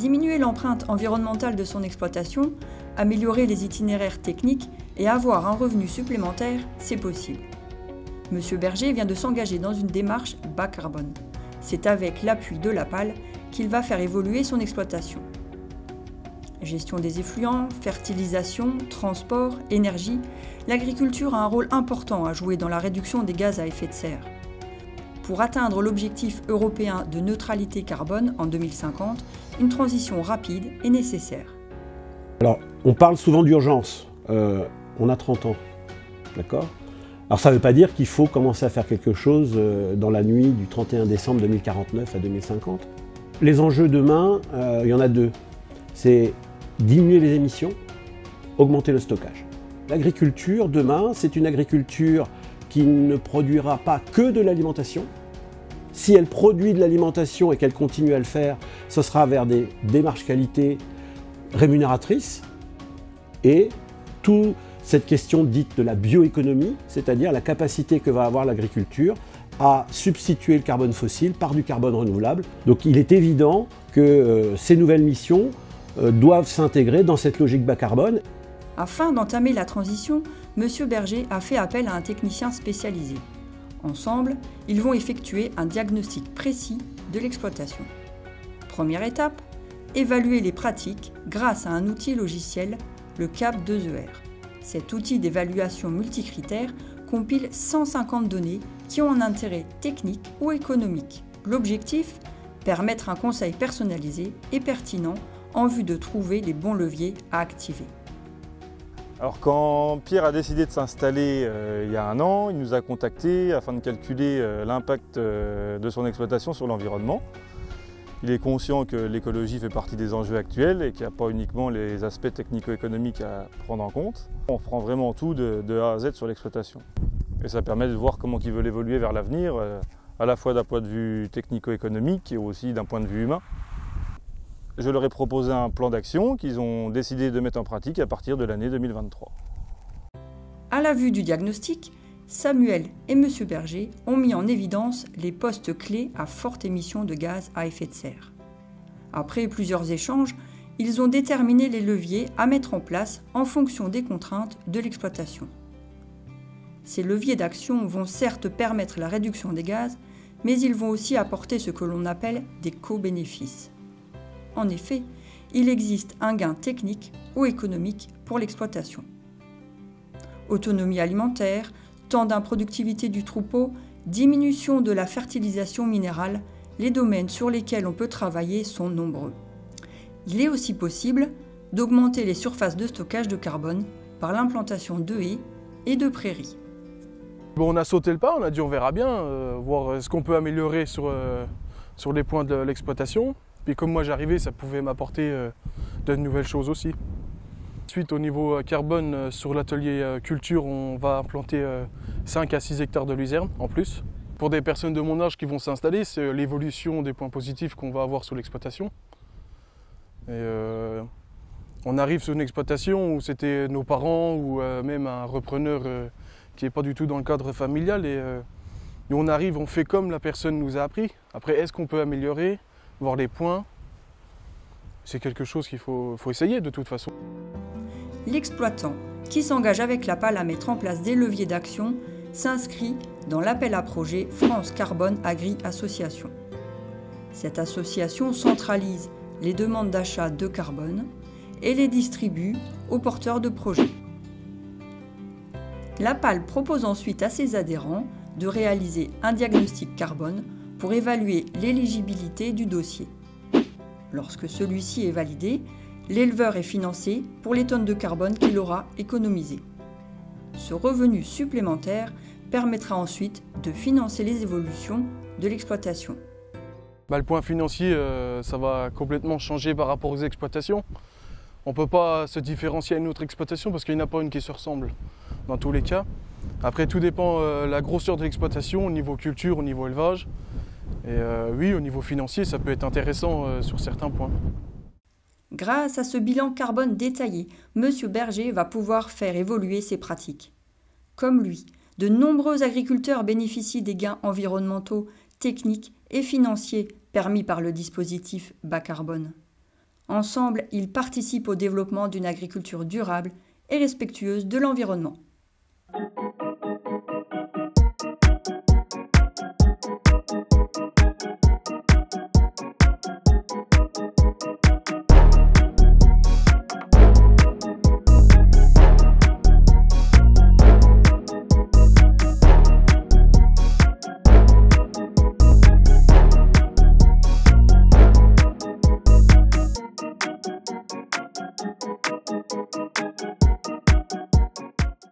Diminuer l'empreinte environnementale de son exploitation, améliorer les itinéraires techniques et avoir un revenu supplémentaire, c'est possible. Monsieur Berger vient de s'engager dans une démarche bas carbone. C'est avec l'appui de la PAL qu'il va faire évoluer son exploitation. Gestion des effluents, fertilisation, transport, énergie, l'agriculture a un rôle important à jouer dans la réduction des gaz à effet de serre. Pour atteindre l'objectif européen de neutralité carbone en 2050, une transition rapide est nécessaire. Alors, on parle souvent d'urgence. On a 30 ans, d'accord ? Alors ça ne veut pas dire qu'il faut commencer à faire quelque chose dans la nuit du 31 décembre 2049 à 2050. Les enjeux demain, il y en a deux. C'est diminuer les émissions, augmenter le stockage. L'agriculture, demain, c'est une agriculture qui ne produira pas que de l'alimentation. Si elle produit de l'alimentation et qu'elle continue à le faire, ce sera vers des démarches qualité rémunératrices et toute cette question dite de la bioéconomie, c'est-à-dire la capacité que va avoir l'agriculture à substituer le carbone fossile par du carbone renouvelable. Donc il est évident que ces nouvelles missions doivent s'intégrer dans cette logique bas carbone. Afin d'entamer la transition, M. Berger a fait appel à un technicien spécialisé. Ensemble, ils vont effectuer un diagnostic précis de l'exploitation. Première étape, évaluer les pratiques grâce à un outil logiciel, le CAP2ER. Cet outil d'évaluation multicritères compile 150 données qui ont un intérêt technique ou économique. L'objectif, permettre un conseil personnalisé et pertinent en vue de trouver les bons leviers à activer. Alors quand Pierre a décidé de s'installer il y a un an, il nous a contactés afin de calculer l'impact de son exploitation sur l'environnement. Il est conscient que l'écologie fait partie des enjeux actuels et qu'il n'y a pas uniquement les aspects technico-économiques à prendre en compte. On reprend vraiment tout de A à Z sur l'exploitation. Et ça permet de voir comment ils veulent évoluer vers l'avenir, à la fois d'un point de vue technico-économique et aussi d'un point de vue humain. Je leur ai proposé un plan d'action qu'ils ont décidé de mettre en pratique à partir de l'année 2023. À la vue du diagnostic, Samuel et M. Berger ont mis en évidence les postes clés à forte émission de gaz à effet de serre. Après plusieurs échanges, ils ont déterminé les leviers à mettre en place en fonction des contraintes de l'exploitation. Ces leviers d'action vont certes permettre la réduction des gaz, mais ils vont aussi apporter ce que l'on appelle des co-bénéfices. En effet, il existe un gain technique ou économique pour l'exploitation. Autonomie alimentaire, temps d'improductivité du troupeau, diminution de la fertilisation minérale, les domaines sur lesquels on peut travailler sont nombreux. Il est aussi possible d'augmenter les surfaces de stockage de carbone par l'implantation de haies et de prairies. Bon, on a sauté le pas, on a dit on verra bien, voir ce qu'on peut améliorer sur les points de l'exploitation. Puis comme moi j'arrivais, ça pouvait m'apporter de nouvelles choses aussi. Ensuite, au niveau carbone, sur l'atelier culture, on va implanter 5 à 6 hectares de luzerne en plus. Pour des personnes de mon âge qui vont s'installer, c'est l'évolution des points positifs qu'on va avoir sur l'exploitation. On arrive sur une exploitation où c'était nos parents ou même un repreneur qui n'est pas du tout dans le cadre familial. Et on arrive, on fait comme la personne nous a appris. Après, est-ce qu'on peut améliorer ? Voir les points, c'est quelque chose qu'il faut essayer de toute façon. L'exploitant, qui s'engage avec la PAL à mettre en place des leviers d'action, s'inscrit dans l'appel à projet France Carbone Agri Association. Cette association centralise les demandes d'achat de carbone et les distribue aux porteurs de projets. La PAL propose ensuite à ses adhérents de réaliser un diagnostic carbone pour évaluer l'éligibilité du dossier. Lorsque celui-ci est validé, l'éleveur est financé pour les tonnes de carbone qu'il aura économisées. Ce revenu supplémentaire permettra ensuite de financer les évolutions de l'exploitation. Le point financier, ça va complètement changer par rapport aux exploitations. On ne peut pas se différencier à une autre exploitation parce qu'il n'y en a pas une qui se ressemble dans tous les cas. Après, tout dépend de la grosseur de l'exploitation, au niveau culture, au niveau élevage. Et oui, au niveau financier, ça peut être intéressant sur certains points. Grâce à ce bilan carbone détaillé, M. Berger va pouvoir faire évoluer ses pratiques. Comme lui, de nombreux agriculteurs bénéficient des gains environnementaux, techniques et financiers permis par le dispositif bas carbone. Ensemble, ils participent au développement d'une agriculture durable et respectueuse de l'environnement.